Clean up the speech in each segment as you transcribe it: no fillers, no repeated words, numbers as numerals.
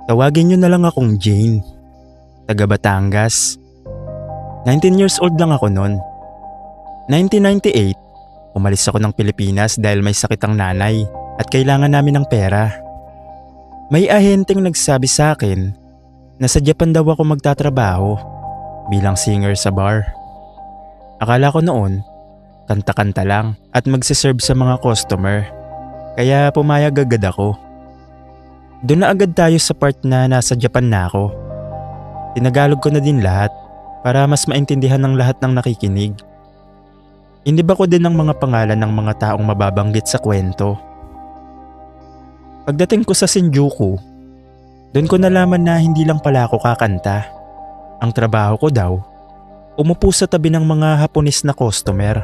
Tawagin niyo na lang akong Jane, taga Batangas. 19 years old lang ako noon. 1998, umalis ako ng Pilipinas dahil may sakit ang nanay at kailangan namin ng pera. May ahenteng nagsabi sa akin na sa Japan daw ako magtatrabaho bilang singer sa bar. Akala ko noon, kanta-kanta lang at magsiserve sa mga customer, kaya pumayag agad ako. Doon na agad tayo sa part na nasa Japan na ako. Tinagalog ko na din lahat para mas maintindihan ng lahat ng nakikinig. Iniba ko din ang mga pangalan ng mga taong mababanggit sa kwento. Pagdating ko sa Shinjuku, doon ko nalaman na hindi lang pala ako kakanta. Ang trabaho ko daw, umupo sa tabi ng mga Hapones na customer,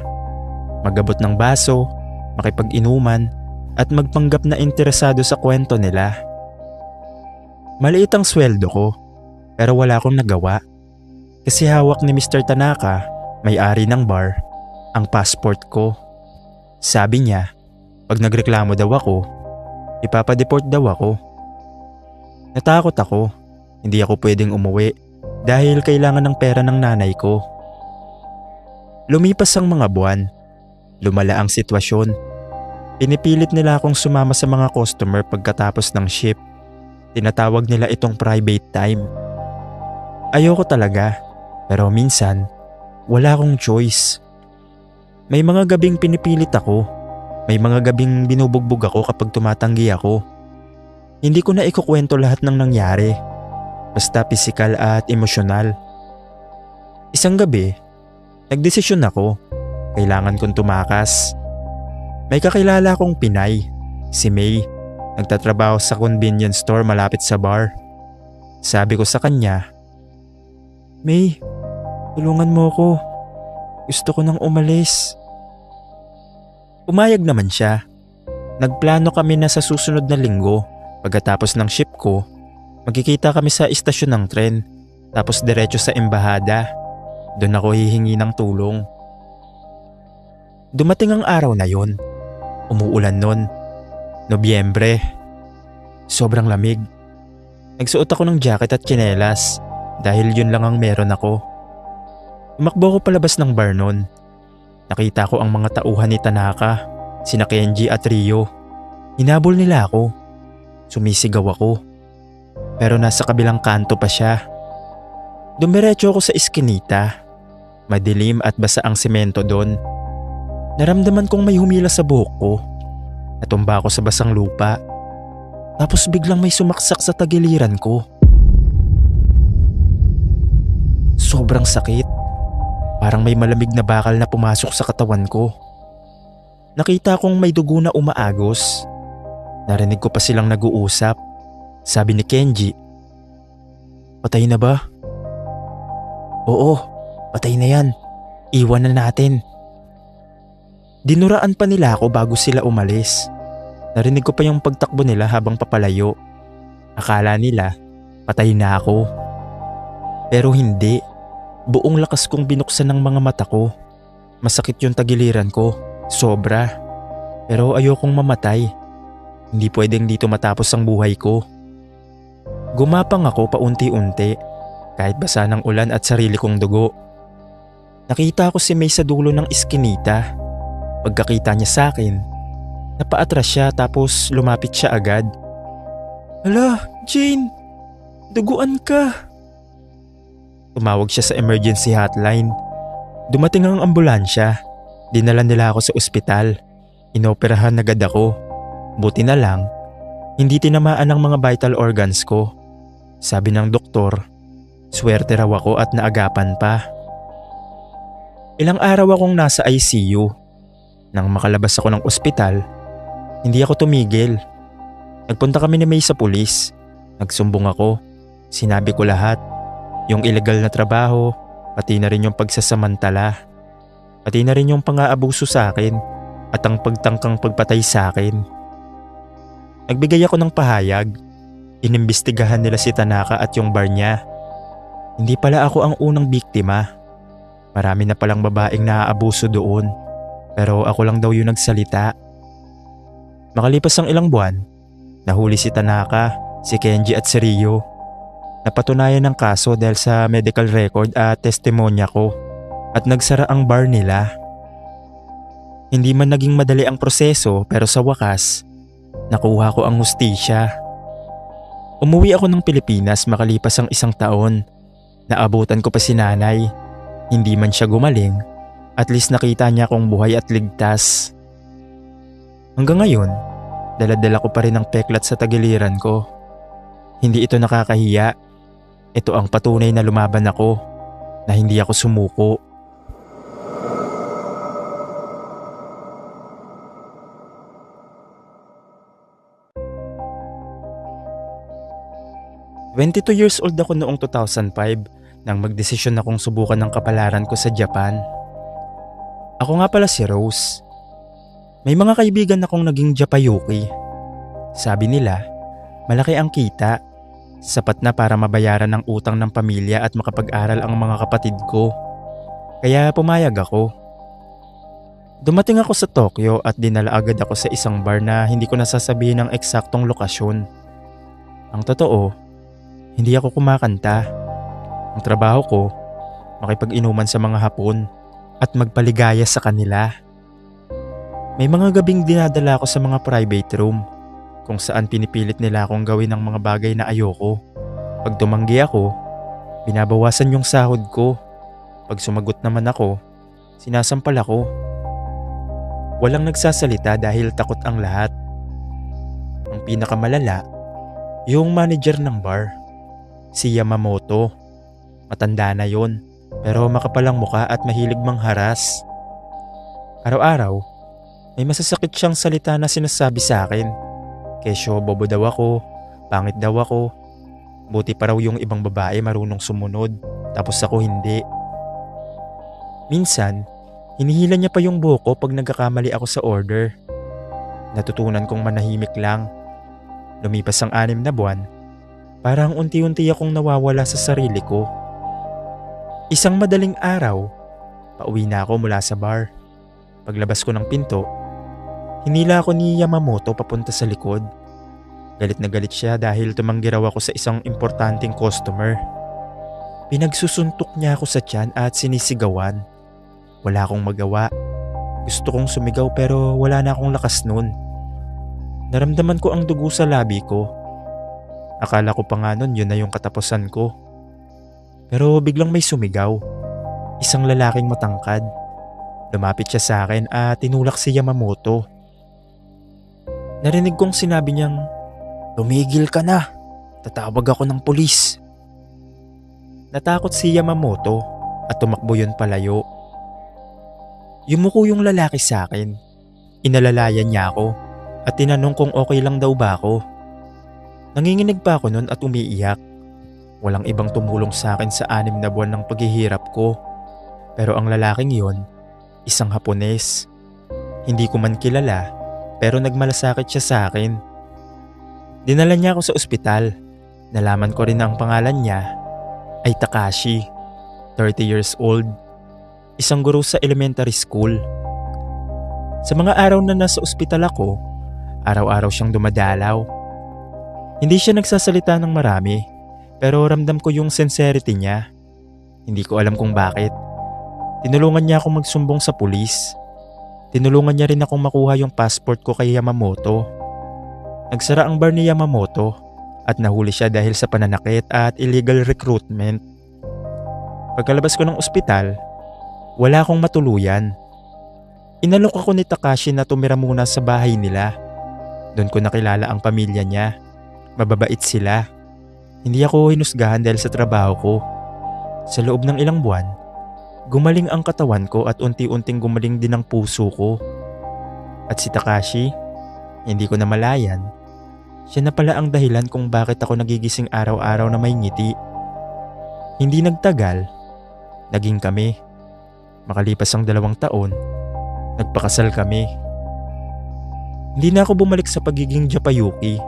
magabot ng baso, makipag-inuman at magpanggap na interesado sa kwento nila. Maliit ang sweldo ko pero wala akong nagawa kasi hawak ni Mr. Tanaka, may-ari ng bar, ang passport ko. Sabi niya, pag nagreklamo daw ako, ipapadeport daw ako. Natakot ako, hindi ako pwedeng umuwi dahil kailangan ng pera ng nanay ko. Lumipas ang mga buwan, lumala ang sitwasyon. Pinipilit nila akong sumama sa mga customer pagkatapos ng shift. Tinatawag nila itong private time. Ayoko talaga, pero minsan, wala akong choice. May mga gabing pinipilit ako. May mga gabing binubugbog ako kapag tumatanggi ako. Hindi ko na ikukwento lahat ng nangyari. Basta pisikal at emosyonal. Isang gabi, nagdesisyon ako. Kailangan kong tumakas. May kakilala akong Pinay, si May. Nagtatrabaho sa convenience store malapit sa bar. Sabi ko sa kanya, "May, tulungan mo ko. Gusto ko nang umalis." Pumayag naman siya. Nagplano kami na sa susunod na linggo, pagkatapos ng shift ko, magkikita kami sa istasyon ng tren, tapos diretso sa embahada. Doon ako hihingi ng tulong. Dumating ang araw na yon. Umuulan nun. Nobyembre. Sobrang lamig. Nagsuot ako ng jacket at tsinelas dahil yun lang ang meron ako. Tumakbo ko palabas ng bar nun. Nakita ko ang mga tauhan ni Tanaka, sina Kenji at Rio. Hinabol nila ako. Sumisigaw ako. Pero nasa kabilang kanto pa siya. Dumiretso ako sa iskinita. Madilim at basa ang semento doon. Naramdaman kong may humila sa buhok ko. Natumba ako sa basang lupa. Tapos biglang may sumaksak sa tagiliran ko. Sobrang sakit. Parang may malamig na bakal na pumasok sa katawan ko. Nakita kong may dugo na umaagos. Narinig ko pa silang nag-uusap. Sabi ni Kenji, "Patay na ba?" "Oo, patay na yan. Iwan na natin." Dinuraan pa nila ako bago sila umalis. Narinig ko pa yung pagtakbo nila habang papalayo. Akala nila patay na ako. Pero hindi. Buong lakas kong binuksan ng mga mata ko. Masakit yung tagiliran ko. Sobra. Pero ayokong mamatay. Hindi pwedeng dito matapos ang buhay ko. Gumapang ako paunti-unti. Kahit basa ng ulan at sarili kong dugo. Nakita ko si May sa dulo ng iskinita. Pagkakita niya sa akin, napaatras siya tapos lumapit siya agad. "Hala, Jane! Duguan ka!" Tumawag siya sa emergency hotline. Dumating ang ambulansya. Dinala nila ako sa ospital. Inoperahan agad ako. Buti na lang, hindi tinamaan ang mga vital organs ko. Sabi ng doktor, swerte raw ako at naagapan pa. Ilang araw akong nasa ICU. Nang makalabas ako ng ospital, hindi ako tumigil. Nagpunta kami ni May sa pulis. Nagsumbong ako. Sinabi ko lahat. Yung illegal na trabaho, pati na rin yung pagsasamantala. Pati na rin yung pang-aabuso sa akin at ang pagtangkang pagpatay sa akin. Nagbigay ako ng pahayag. Inimbestigahan nila si Tanaka at yung bar niya. Hindi pala ako ang unang biktima. Marami na palang babaeng naaabuso doon. Pero ako lang daw yung nagsalita. Makalipas ang ilang buwan, nahuli si Tanaka si Kenji at si Rio. Napatunayan ng kaso dahil sa medical record at testimonya ko at nagsara ang bar nila. Hindi man naging madali ang proseso pero sa wakas, nakuha ko ang hustisya. Umuwi ako ng Pilipinas makalipas ang 1 taon. Naabutan ko pa si nanay. Hindi man siya gumaling, at least nakita niya akong buhay at ligtas. Hanggang ngayon, dala-dala ko pa rin ang peklat sa tagiliran ko. Hindi ito nakakahiya. Ito ang patunay na lumaban ako, na hindi ako sumuko. "22 years old ako noong 2005 nang magdesisyon akong subukan ng kapalaran ko sa Japan. Ako nga pala si Rose. May mga kaibigan akong naging Japayuki. Sabi nila, malaki ang kita, sapat na para mabayaran ang utang ng pamilya at makapag-aral ang mga kapatid ko. Kaya pumayag ako. Dumating ako sa Tokyo at dinala agad ako sa isang bar na hindi ko nasasabihin ang eksaktong lokasyon. Ang totoo, hindi ako kumakanta. Ang trabaho ko, makipag-inuman sa mga Hapon at magpaligaya sa kanila. May mga gabing dinadala ako sa mga private room kung saan pinipilit nila akong gawin ang mga bagay na ayoko. Pag tumanggi ako, binabawasan yung sahod ko. Pag sumagot naman ako, sinasampal ako. Walang nagsasalita dahil takot ang lahat. Ang pinakamalala, yung manager ng bar, si Yamamoto. Matanda na yon, pero makapalang muka at mahilig mangharas. Araw-araw, may masasakit siyang salita na sinasabi sa akin. Kesyo bobo daw ako, pangit daw ako. Buti pa raw yung ibang babae marunong sumunod, tapos ako hindi. Minsan, hinihila niya pa yung buhok ko pag nagkakamali ako sa order. Natutunan kong manahimik lang. Lumipas ang 6 na buwan, parang unti-unti akong nawawala sa sarili ko. Isang madaling araw, pauwi na ako mula sa bar. Paglabas ko ng pinto, hinila ako ni Yamamoto papunta sa likod. Galit na galit siya dahil tumanggi raw ako sa isang importanteng customer. Pinagsusuntok niya ako sa tiyan at sinisigawan. Wala akong magawa. Gusto kong sumigaw pero wala na akong lakas nun. Naramdaman ko ang dugo sa labi ko. Akala ko pa nga nun yun na yung katapusan ko. Pero biglang may sumigaw. Isang lalaking matangkad. Lumapit siya sa akin at tinulak si Yamamoto. Narinig kong sinabi niyang, "Tumigil ka na, tatawag ako ng pulis." Natakot si Yamamoto at tumakbo yun palayo. Yumuko yung lalaki sa akin. Inalalayan niya ako at tinanong kung okay lang daw ba ako. Nanginginig pa ako nun at umiiyak. Walang ibang tumulong sa akin sa 6 na buwan ng paghihirap ko. Pero ang lalaking yon, isang Hapones. Hindi ko man kilala, pero nagmalasakit siya sa akin. Dinala niya ako sa ospital. Nalaman ko rin na ang pangalan niya ay Takashi, 30 years old. Isang guro sa elementary school. Sa mga araw na nasa ospital ako, araw-araw siyang dumadalaw. Hindi siya nagsasalita ng marami, pero ramdam ko yung sincerity niya. Hindi ko alam kung bakit. Tinulungan niya akong magsumbong sa pulis. Tinulungan niya rin akong makuha yung passport ko kay Yamamoto. Nagsara ang bar ni Yamamoto at nahuli siya dahil sa pananakit at illegal recruitment. Pagkalabas ko ng ospital, wala akong matuluyan. Inalok ako ni Takashi na tumira muna sa bahay nila. Doon ko nakilala ang pamilya niya. Mababait sila. Hindi ako hinusgahan dahil sa trabaho ko. Sa loob ng ilang buwan, gumaling ang katawan ko at unti-unting gumaling din ang puso ko. At si Takashi, hindi ko namalayan, siya na pala ang dahilan kung bakit ako nagigising araw-araw na may ngiti. Hindi nagtagal, naging kami. Makalipas ang 2 taon, nagpakasal kami. Hindi na ako bumalik sa pagiging Japayuki.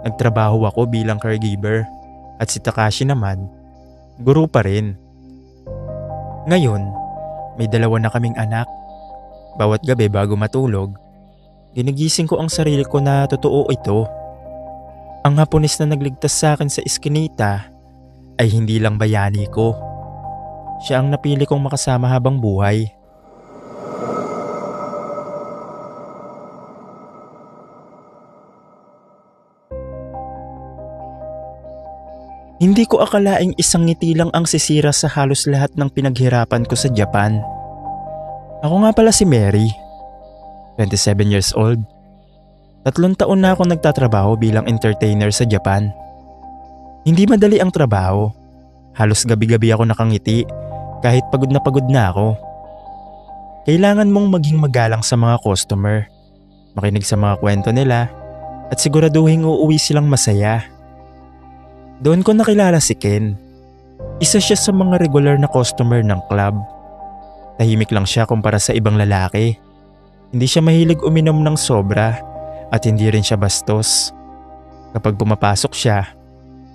Nagtrabaho ako bilang caregiver at si Takashi naman, guro pa rin. Ngayon, may 2 na kaming anak. Bawat gabi bago matulog, ginigising ko ang sarili ko na totoo ito. Ang Hapones na nagligtas sa akin sa iskinita ay hindi lang bayani ko. Siya ang napili kong makasama habang buhay. Hindi ko akalaing isang ngiti lang ang sisira sa halos lahat ng pinaghirapan ko sa Japan. Ako nga pala si Mary, 27 years old. 3 taon na akong nagtatrabaho bilang entertainer sa Japan. Hindi madali ang trabaho. Halos gabi-gabi ako nakangiti kahit pagod na ako. Kailangan mong maging magalang sa mga customer, makinig sa mga kwento nila at siguraduhin uuwi silang masaya. Doon ko nakilala si Ken. Isa siya sa mga regular na customer ng club. Tahimik lang siya kumpara sa ibang lalaki. Hindi siya mahilig uminom ng sobra at hindi rin siya bastos. Kapag pumapasok siya,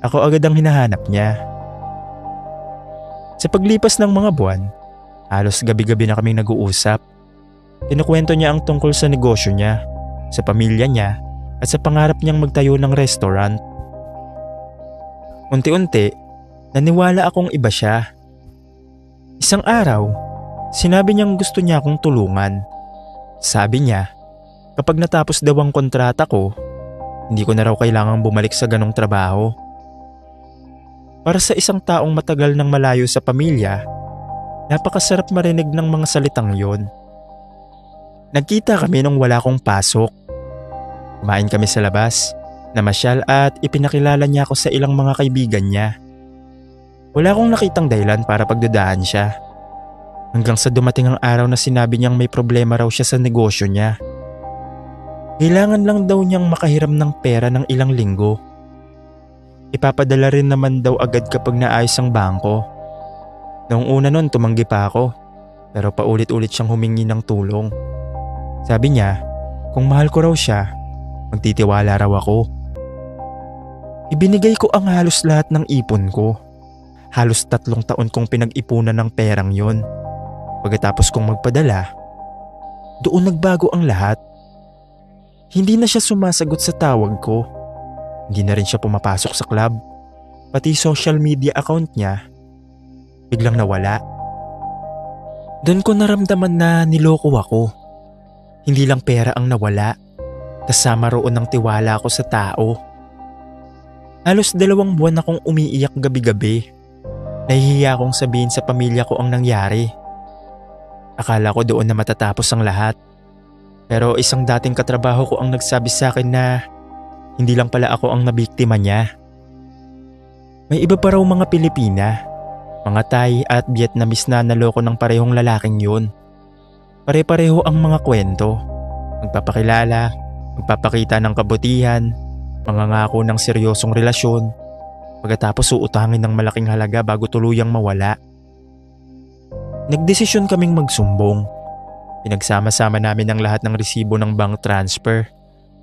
ako agad ang hinahanap niya. Sa paglipas ng mga buwan, halos gabi-gabi na kaming nag-uusap. Kinukwento niya ang tungkol sa negosyo niya, sa pamilya niya at sa pangarap niyang magtayo ng restaurant. Unti-unti, naniwala akong iba siya. Isang araw, sinabi niyang gusto niya akong tulungan. Sabi niya, kapag natapos daw ang kontrata ko, hindi ko na raw kailangang bumalik sa ganong trabaho. Para sa isang taong matagal nang malayo sa pamilya, napakasarap marinig ng mga salitang yon. Nagkita kami nung wala akong pasok. Kumain kami sa labas, namasyal at ipinakilala niya ako sa ilang mga kaibigan niya. Wala akong nakitang dahilan para pagdudahan siya. Hanggang sa dumating ang araw na sinabi niyang may problema raw siya sa negosyo niya. Kailangan lang daw niyang makahiram ng pera ng ilang linggo. Ipapadala rin naman daw agad kapag naayos ang bangko. Noong una nun tumanggi pa ako, pero paulit-ulit siyang humingi ng tulong. Sabi niya, kung mahal ko raw siya, magtitiwala raw ako. Ibinigay ko ang halos lahat ng ipon ko. Halos 3 taon kong pinag-ipunan ng perang yon. Pagkatapos kong magpadala, doon nagbago ang lahat. Hindi na siya sumasagot sa tawag ko. Hindi na rin siya pumapasok sa club. Pati social media account niya, biglang nawala. Doon ko naramdaman na niloko ako. Hindi lang pera ang nawala, kasama roon ng tiwala ko sa tao. Halos 2 buwan akong umiiyak gabi-gabi. Nahihiya akong sabihin sa pamilya ko ang nangyari. Akala ko doon na matatapos ang lahat. Pero isang dating katrabaho ko ang nagsabi sa akin na hindi lang pala ako ang nabiktima niya. May iba pa raw mga Pilipina, mga Thai at Vietnamese na naloko ng parehong lalaking yun. Pare-pareho ang mga kwento. Magpapakilala, magpapakita ng kabutihan, mangangako ng seryosong relasyon, pagkatapos uutangin ng malaking halaga bago tuluyang mawala. Nagdesisyon kaming magsumbong. Pinagsama-sama namin ang lahat ng resibo ng bank transfer,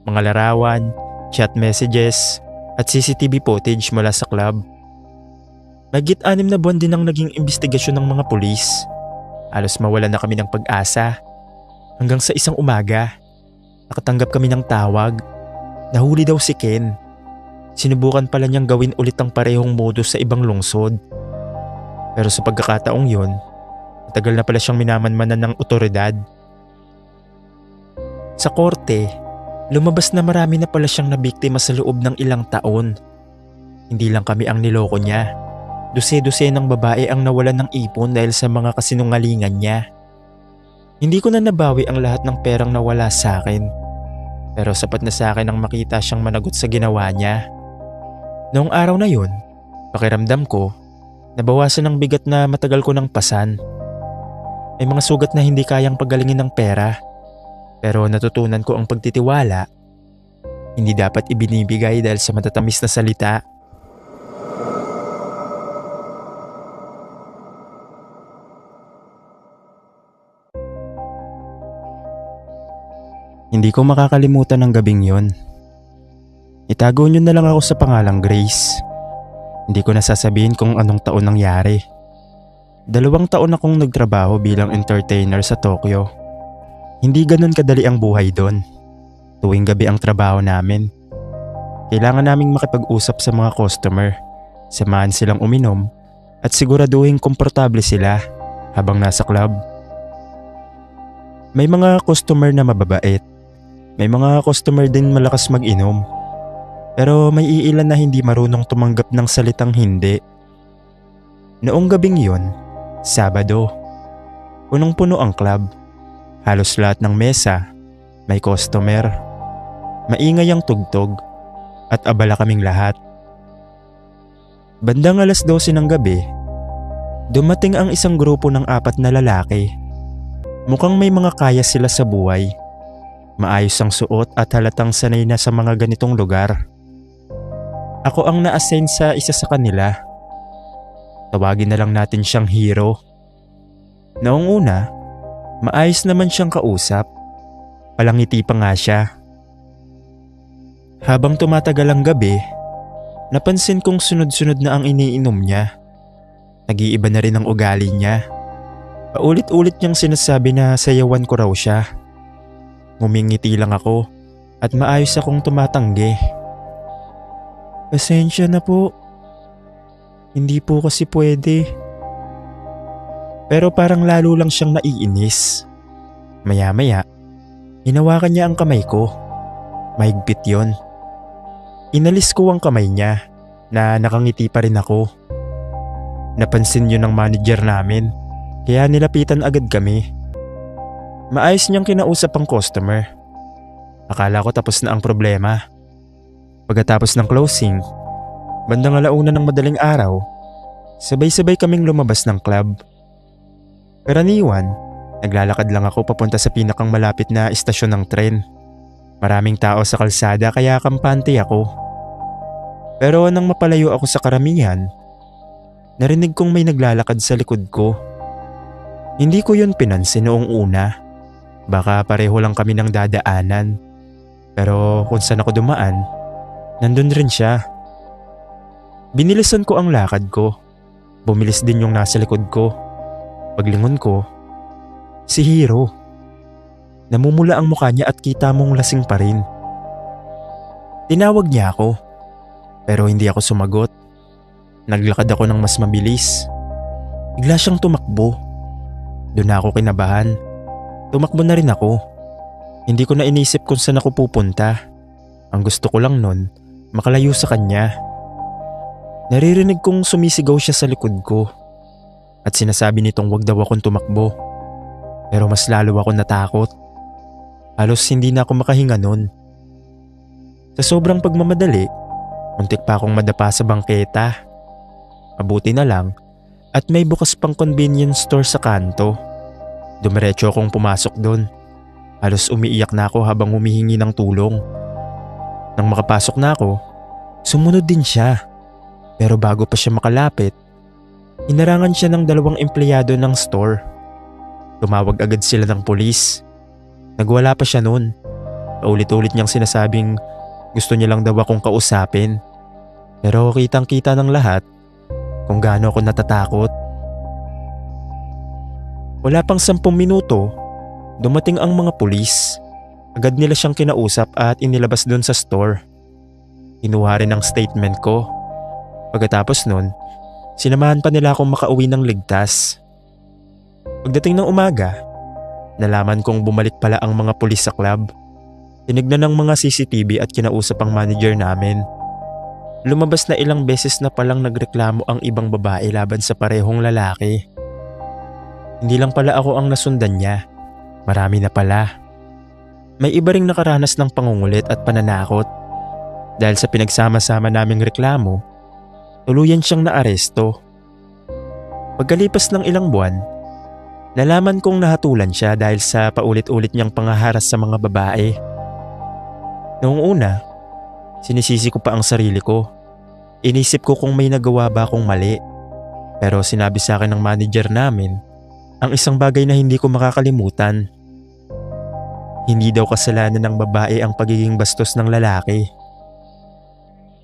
mga larawan, chat messages at CCTV footage mula sa club. Mahigit 6 na buwan din ang naging investigasyon ng mga pulis. Halos mawalan na kami ng pag-asa. Hanggang sa isang umaga, nakatanggap kami ng tawag. Nahuli daw si Ken. Sinubukan pala niyang gawin ulit ang parehong modus sa ibang lungsod. Pero sa pagkakataong yun, matagal na pala siyang minamanmanan ng otoridad. Sa korte, lumabas na marami na pala siyang nabiktima sa loob ng ilang taon. Hindi lang kami ang niloko niya. Dose-dose ng babae ang nawalan ng ipon dahil sa mga kasinungalingan niya. Hindi ko na nabawi ang lahat ng perang nawala sa akin. Pero sapat na sa akin ang makita siyang managot sa ginawa niya. Noong araw na yun, pakiramdam ko, nabawasan ang bigat na matagal ko nang pasan. May mga sugat na hindi kayang pagalingin ng pera. Pero natutunan ko ang pagtitiwala. Hindi dapat ibinibigay dahil sa matatamis na salita. Hindi ko makakalimutan ang gabing yon. Itago niyo na lang ako sa pangalang Grace. Hindi ko nasasabihin kung anong taon nangyari. 2 taon akong nagtrabaho bilang entertainer sa Tokyo. Hindi ganun kadali ang buhay doon. Tuwing gabi ang trabaho namin. Kailangan naming makipag-usap sa mga customer, samahan silang uminom at siguraduhin komportable sila habang nasa club. May mga customer na mababait, may mga customer din malakas mag-inom. Pero may iilan na hindi marunong tumanggap ng salitang hindi. Noong gabing yon, Sabado, punong-puno ang club. Halos lahat ng mesa may customer. Maingay ang tugtog at abala kaming lahat. Bandang 12:00 ng gabi, dumating ang isang grupo ng 4 na lalaki. Mukhang may mga kaya sila sa buhay. Maayos ang suot at halatang sanay na sa mga ganitong lugar. Ako ang na-assign sa isa sa kanila. Tawagin na lang natin siyang Hero. Noong una, maayos naman siyang kausap. Palangiti pa nga siya. Habang tumatagal ang gabi, napansin kong sunod-sunod na ang iniinom niya. Nag-iiba na rin ang ugali niya. Paulit-ulit niyang sinasabi na sayawan ko raw siya. Ngumingiti lang ako at maayos akong tumatanggi. Pasensya na po. Hindi po kasi pwede. Pero parang lalo lang siyang naiinis. Maya-maya, hinawakan niya ang kamay ko. Mahigpit yon. Inalis ko ang kamay niya na nakangiti pa rin ako. Napansin yun ng manager namin, kaya nilapitan agad kami. Maayos niyang kinausap ang customer. Akala ko tapos na ang problema. Pagkatapos ng closing, bandang 1:00 ng madaling araw, sabay-sabay kaming lumabas ng club. Karaniwan, naglalakad lang ako papunta sa pinakang malapit na istasyon ng tren. Maraming tao sa kalsada kaya kampante ako. Pero nang mapalayo ako sa karamihan, narinig kong may naglalakad sa likod ko. Hindi ko yun pinansin noong una. Baka pareho lang kami ng dadaanan. Pero kung saan ako dumaan, nandun rin siya. Binilisan ko ang lakad ko. Bumilis din yung nasa likod ko. Paglingon ko, si Hero. Namumula ang mukha niya at kita mong lasing pa rin. Tinawag niya ako, pero hindi ako sumagot. Naglakad ako ng mas mabilis. Bigla siyang tumakbo. Doon ako kinabahan. Tumakbo na rin ako. Hindi ko na inisip kung saan ako pupunta. Ang gusto ko lang nun, makalayo sa kanya. Naririnig kong sumisigaw siya sa likod ko. At sinasabi nitong wag daw akong tumakbo. Pero mas lalo ako natakot. Halos hindi na ako makahinga nun. Sa sobrang pagmamadali, muntik pa akong madapa sa bangketa. Mabuti na lang at may bukas pang convenience store sa kanto. Dumiretso akong pumasok doon. Halos umiiyak na ako habang humihingi ng tulong. Nang makapasok na ako, sumunod din siya. Pero bago pa siya makalapit, inarangan siya ng 2 empleyado ng store. Tumawag agad sila ng pulis. Nagwala pa siya noon. Paulit-ulit niyang sinasabing gusto niya lang daw akong kausapin. Pero kitang-kita ng lahat kung gaano ako natatakot. Wala pang 10 minuto, dumating ang mga pulis. Agad nila siyang kinausap at inilabas doon sa store. Kinuha rin ang statement ko. Pagkatapos nun, sinamahan pa nila akong makauwi ng ligtas. Pagdating ng umaga, nalaman kong bumalik pala ang mga pulis sa club. Tinignan ng mga CCTV at kinausap ang manager namin. Lumabas na ilang beses na palang nagreklamo ang ibang babae laban sa parehong lalaki. Hindi lang pala ako ang nasundan niya. Marami na pala. May iba ring nakaranas ng pangungulit at pananakot. Dahil sa pinagsama-sama naming reklamo, tuluyan siyang naaresto. Pagkalipas ng ilang buwan, nalaman kong nahatulan siya dahil sa paulit-ulit niyang pangaharas sa mga babae. Noong una, sinisisi ko pa ang sarili ko. Inisip ko kung may nagawa ba akong mali. Pero sinabi sa akin ng manager namin ang isang bagay na hindi ko makakalimutan. Hindi daw kasalanan ng babae ang pagiging bastos ng lalaki.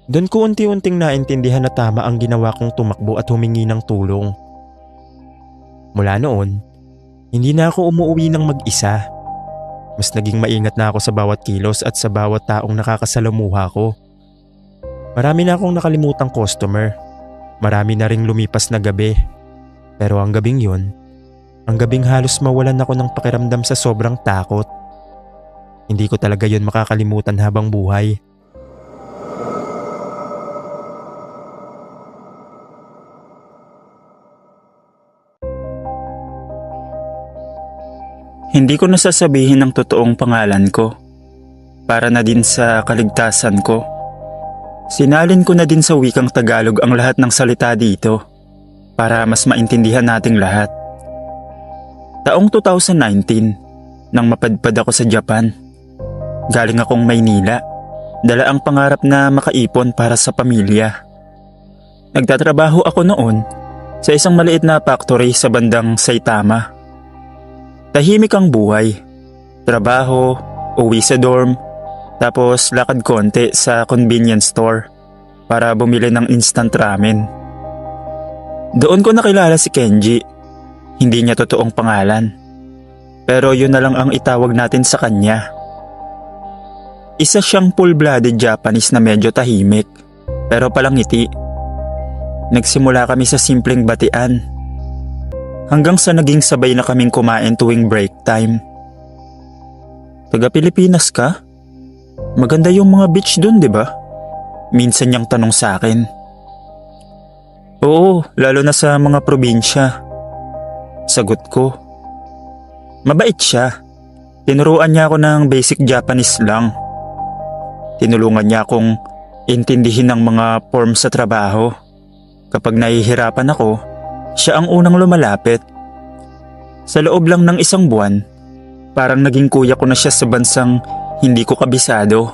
Doon ko unti-unting naintindihan na tama ang ginawa kong tumakbo at humingi ng tulong. Mula noon, hindi na ako umuwi ng mag-isa. Mas naging maingat na ako sa bawat kilos at sa bawat taong nakakasalamuha ko. Marami na akong nakalimutang customer. Marami na ring lumipas na gabi. Pero ang gabing yun, ang gabing halos mawalan ako ng pakiramdam sa sobrang takot. Hindi ko talaga yun makakalimutan habang buhay. Hindi ko nasasabihin ang totoong pangalan ko para na din sa kaligtasan ko. Sinalin ko na din sa wikang Tagalog ang lahat ng salita dito para mas maintindihan nating lahat. Taong 2019, nang mapadpad ako sa Japan. Galing akong Maynila, dala ang pangarap na makaipon para sa pamilya. Nagtatrabaho ako noon sa isang maliit na factory sa bandang Saitama. Tahimik ang buhay. Trabaho, uwi sa dorm, tapos lakad konti sa convenience store para bumili ng instant ramen. Doon ko nakilala si Kenji. Hindi niya totoong pangalan. Pero yun na lang ang itawag natin sa kanya. Isa siyang full-blooded Japanese na medyo tahimik, pero palangiti. Nagsimula kami sa simpleng batian. Hanggang sa naging sabay na kaming kumain tuwing break time. Taga Pilipinas ka? Maganda yung mga beach dun, di ba? Minsan niyang tanong sa akin. Oo, lalo na sa mga probinsya. Sagot ko. Mabait siya. Tinuruan niya ako ng basic Japanese lang. Tinulungan niya akong intindihin ang mga forms sa trabaho. Kapag nahihirapan ako, siya ang unang lumalapit. Sa loob lang ng isang buwan, parang naging kuya ko na siya sa bansang hindi ko kabisado.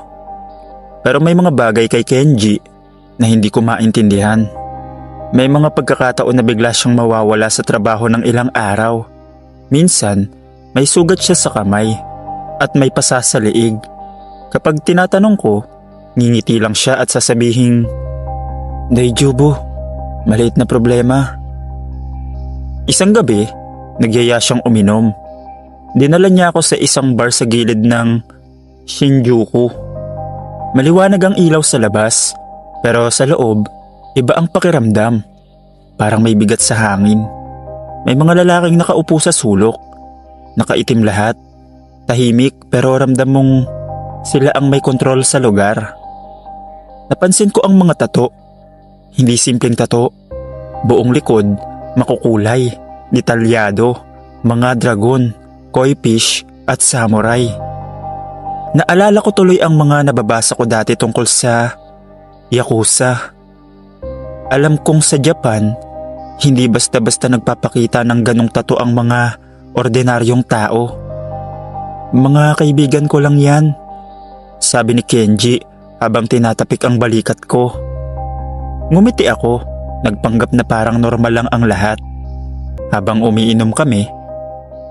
Pero may mga bagay kay Kenji na hindi ko maintindihan. May mga pagkakataon na bigla siyang mawawala sa trabaho ng ilang araw. Minsan, may sugat siya sa kamay at may pasa sa liig. Kapag tinatanong ko, ngingiti lang siya at sasabihing, "Daijoubu, maliit na problema." Isang gabi, nagyaya siyang uminom. Dinala niya ako sa isang bar sa gilid ng Shinjuku. Maliwanag ang ilaw sa labas, pero sa loob, iba ang pakiramdam. Parang may bigat sa hangin. May mga lalaking nakaupo sa sulok. Nakaitim lahat. Tahimik pero ramdam mong sila ang may kontrol sa lugar. Napansin ko ang mga tato. Hindi simpleng tato. Buong likod, makukulay, detalyado, mga dragon, koi fish at samurai. Naalala ko tuloy ang mga nababasa ko dati tungkol sa Yakuza. Alam kong sa Japan, hindi basta-basta nagpapakita ng ganong tato ang mga ordinaryong tao. Mga kaibigan ko lang yan, sabi ni Kenji habang tinatapik ang balikat ko. Ngumiti ako, nagpanggap na parang normal lang ang lahat. Habang umiinom kami,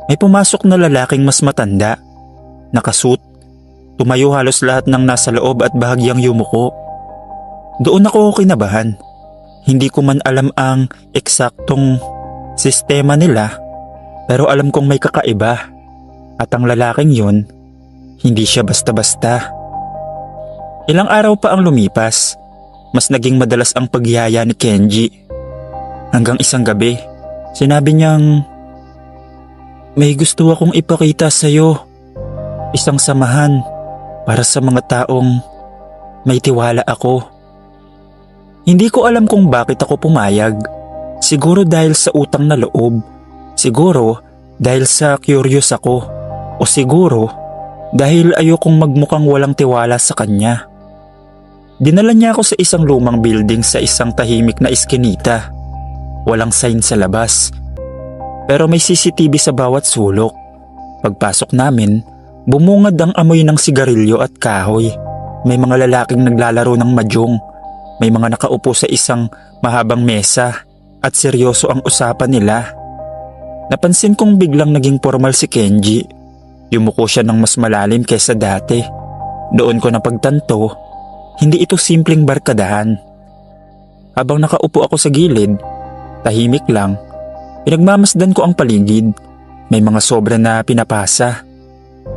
may pumasok na lalaking mas matanda, nakasuit, tumayo halos lahat ng nasa loob at bahagyang yumuko. Doon ako kinabahan. Hindi ko man alam ang eksaktong sistema nila, pero alam kong may kakaiba. At ang lalaking yun, hindi siya basta-basta. Ilang araw pa ang lumipas, mas naging madalas ang pagyaya ni Kenji. Hanggang isang gabi, sinabi niyang, "May gusto akong ipakita sa'yo. Isang samahan para sa mga taong may tiwala ako." Hindi ko alam kung bakit ako pumayag. Siguro dahil sa utang na loob. Siguro dahil sa curious ako. O siguro dahil ayokong magmukhang walang tiwala sa kanya. Dinala niya ako sa isang lumang building sa isang tahimik na iskinita. Walang sign sa labas. Pero may CCTV sa bawat sulok. Pagpasok namin, bumungad ang amoy ng sigarilyo at kahoy. May mga lalaking naglalaro ng mahjong. May mga nakaupo sa isang mahabang mesa at seryoso ang usapan nila. Napansin kong biglang naging formal si Kenji. Yumuko siya ng mas malalim kaysa dati. Doon ko napagtanto, hindi ito simpleng barkadahan. Habang nakaupo ako sa gilid, tahimik lang, pinagmamasdan ko ang paligid. May mga sobra na pinapasa.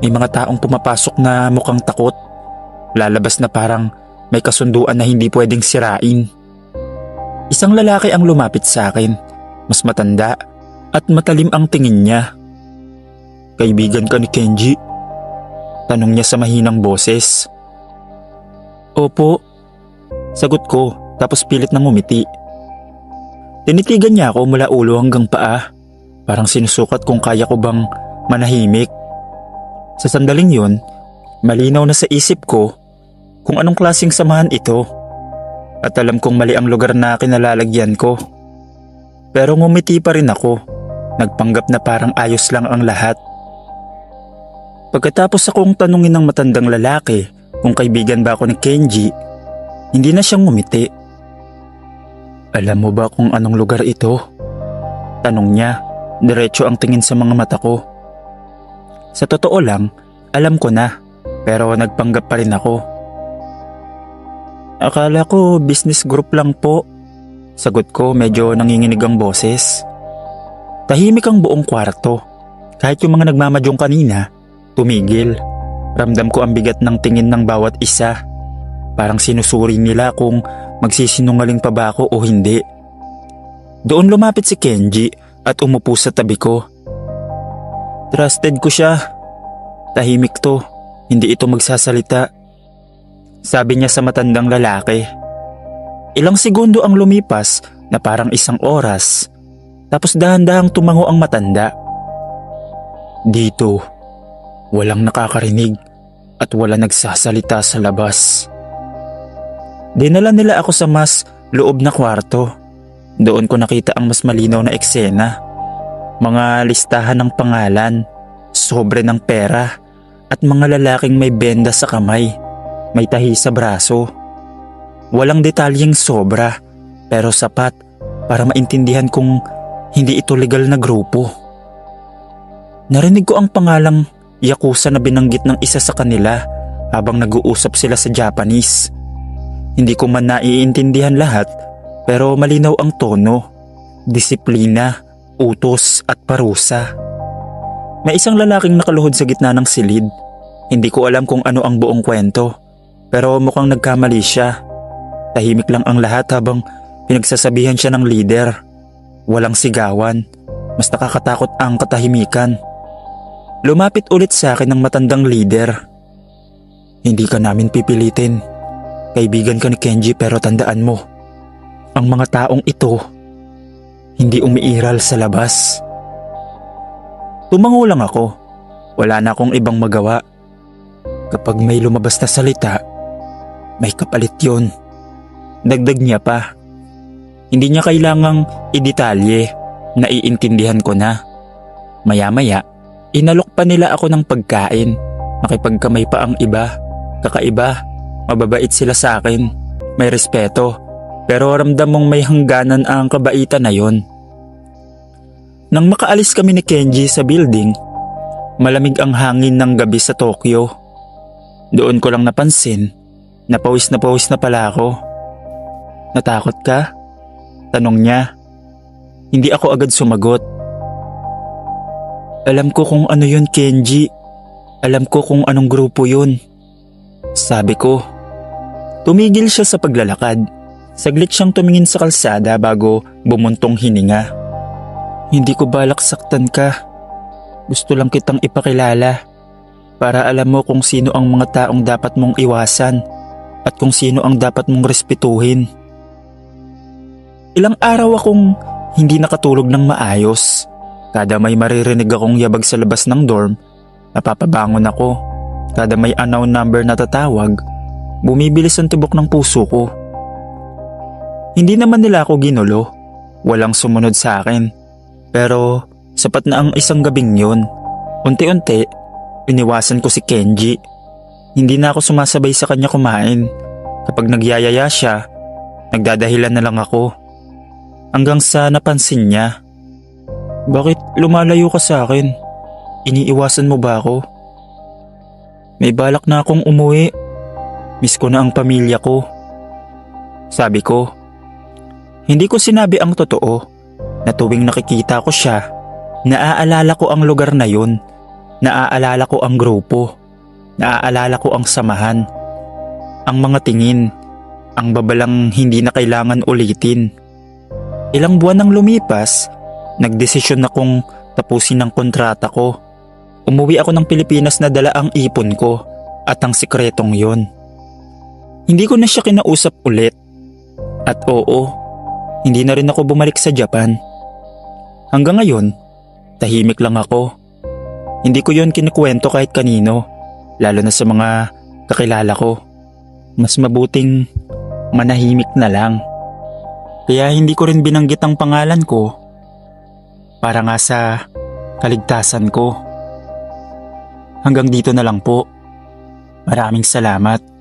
May mga taong pumapasok na mukhang takot. Lalabas na parang may kasunduan na hindi pwedeng sirain. Isang lalaki ang lumapit sa akin, mas matanda at matalim ang tingin niya. "Kaibigan ka ni Kenji?" tanong niya sa mahinang boses. "Opo," sagot ko tapos pilit nang ngumiti. Tinitigan niya ako mula ulo hanggang paa, parang sinusukat kung kaya ko bang manahimik. Sa sandaling yun, malinaw na sa isip ko kung anong klaseng samahan ito. At alam kong mali ang lugar na kinalalagyan ko. Pero ngumiti pa rin ako, nagpanggap na parang ayos lang ang lahat. Pagkatapos akong tanungin ng matandang lalaki kung kaibigan ba ako ni Kenji, hindi na siyang ngumiti. "Alam mo ba kung anong lugar ito?" tanong niya, diretso ang tingin sa mga mata ko. Sa totoo lang, alam ko na, pero nagpanggap pa rin ako. "Akala ko business group lang po," sagot ko, medyo nanginginig ang boses. Tahimik ang buong kwarto. Kahit yung mga nagmamadyong kanina, tumigil. Ramdam ko ang bigat ng tingin ng bawat isa. Parang sinusuri nila kung magsisinungaling pa ba ako o hindi. Doon lumapit si Kenji at umupo sa tabi ko. Trusted ko siya. Tahimik to, hindi ito magsasalita, sabi niya sa matandang lalaki. Ilang segundo ang lumipas na parang isang oras, tapos dahan-dahang tumango ang matanda. Dito, walang nakakarinig at wala nagsasalita sa labas. Dinala nila ako sa mas loob na kwarto. Doon ko nakita ang mas malinaw na eksena. Mga listahan ng pangalan, sobre ng pera, at mga lalaking may benda sa kamay, may tahi sa braso. Walang detalyeng sobra, pero sapat para maintindihan kung hindi ito legal na grupo. Narinig ko ang pangalang Yakuza na binanggit ng isa sa kanila habang nag-uusap sila sa Japanese. Hindi ko man naiintindihan lahat, pero malinaw ang tono, disiplina, utos at parusa. May isang lalaking nakaluhod sa gitna ng silid. Hindi ko alam kung ano ang buong kwento, pero mukhang nagkamali siya. Tahimik lang ang lahat habang pinagsasabihan siya ng leader. Walang sigawan, mas nakakatakot ang katahimikan. Lumapit ulit sa akin ng matandang leader. Hindi ka namin pipilitin. Kaibigan ka ni Kenji, pero tandaan mo, ang mga taong ito hindi umiiral sa labas. Tumango lang ako. Wala na akong ibang magawa. Kapag may lumabas na salita, may kapalit yun. Dagdag niya pa. Hindi niya kailangang idetalye, naiintindihan ko na. Maya-maya, inalok pa nila ako ng pagkain. Nakipagkamay pa ang iba. Kakaiba, mababait sila sa akin. May respeto, pero ramdam mong may hangganan ang kabaitan na yon. Nang makaalis kami ni Kenji sa building, malamig ang hangin ng gabi sa Tokyo. Doon ko lang napansin na pawis na pala ako. Natakot ka? Tanong niya. Hindi ako agad sumagot. Alam ko kung ano yun, Kenji. Alam ko kung anong grupo yun, sabi ko. Tumigil siya sa paglalakad. Saglit siyang tumingin sa kalsada bago bumuntong hininga. Hindi ko balak saktan ka. Gusto lang kitang ipakilala para alam mo kung sino ang mga taong dapat mong iwasan at kung sino ang dapat mong respetuhin. Ilang araw akong hindi nakatulog ng maayos. Kada may maririnig akong yabag sa labas ng dorm, napapabangon ako. Kada may unknown number na tatawag, bumibilis ang tibok ng puso ko. Hindi naman nila ako ginulo. Walang sumunod sa akin. Pero sapat na ang isang gabing yun. Unti-unti, iniwasan ko si Kenji. Hindi na ako sumasabay sa kanya kumain. Kapag nagyayaya siya, nagdadahilan na lang ako. Hanggang sa napansin niya. Bakit lumalayo ka sa akin? Iniiwasan mo ba ako? May balak na akong umuwi. Miss ko na ang pamilya ko, sabi ko. Hindi ko sinabi ang totoo na tuwing nakikita ko siya, naaalala ko ang lugar na yun, naaalala ko ang grupo, naaalala ko ang samahan, ang mga tingin, Ang babalang hindi na kailangan ulitin. Ilang buwan nang lumipas, nagdesisyon akong tapusin ang kontrata ko. Umuwi ako ng Pilipinas na dala ang ipon ko at ang sikretong yon. Hindi ko na siya kinausap ulit. At oo, hindi na rin ako bumalik sa Japan. Hanggang ngayon, tahimik lang ako. Hindi ko yon kinikwento kahit kanino, lalo na sa mga kakilala ko. Mas mabuting manahimik na lang. Kaya hindi ko rin binanggit ang pangalan ko para nga sa kaligtasan ko. Hanggang dito na lang po. Maraming salamat.